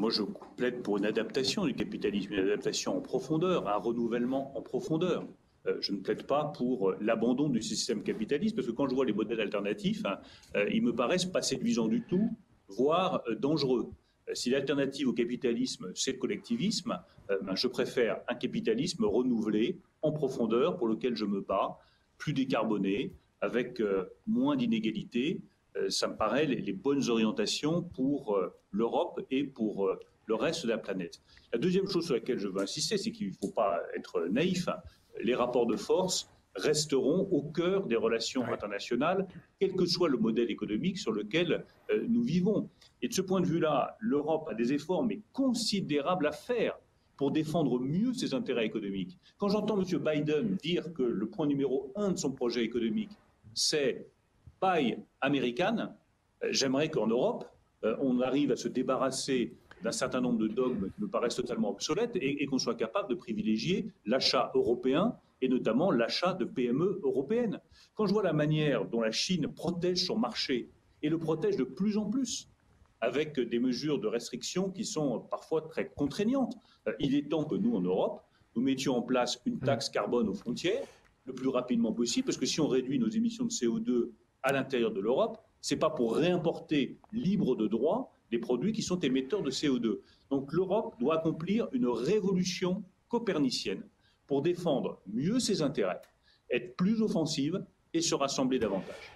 Moi, je plaide pour une adaptation du capitalisme, une adaptation en profondeur, un renouvellement en profondeur. Je ne plaide pas pour l'abandon du système capitaliste, parce que quand je vois les modèles alternatifs, ils me paraissent pas séduisants du tout, voire dangereux. Si l'alternative au capitalisme, c'est le collectivisme, je préfère un capitalisme renouvelé, en profondeur, pour lequel je me bats, plus décarboné, avec moins d'inégalités. Ça me paraît les bonnes orientations pour l'Europe et pour le reste de la planète. La deuxième chose sur laquelle je veux insister, c'est qu'il ne faut pas être naïf. Les rapports de force resteront au cœur des relations internationales, quel que soit le modèle économique sur lequel nous vivons. Et de ce point de vue-là, l'Europe a des efforts, mais considérables à faire pour défendre mieux ses intérêts économiques. Quand j'entends M. Biden dire que le point numéro un de son projet économique, c'est Buy American, j'aimerais qu'en Europe, on arrive à se débarrasser d'un certain nombre de dogmes qui me paraissent totalement obsolètes et qu'on soit capable de privilégier l'achat européen et notamment l'achat de PME européennes. Quand je vois la manière dont la Chine protège son marché et le protège de plus en plus, avec des mesures de restriction qui sont parfois très contraignantes, il est temps que nous, en Europe, nous mettions en place une taxe carbone aux frontières le plus rapidement possible, parce que si on réduit nos émissions de CO2 à l'intérieur de l'Europe, ce n'est pas pour réimporter libre de droit des produits qui sont émetteurs de CO2. Donc l'Europe doit accomplir une révolution copernicienne pour défendre mieux ses intérêts, être plus offensive et se rassembler davantage.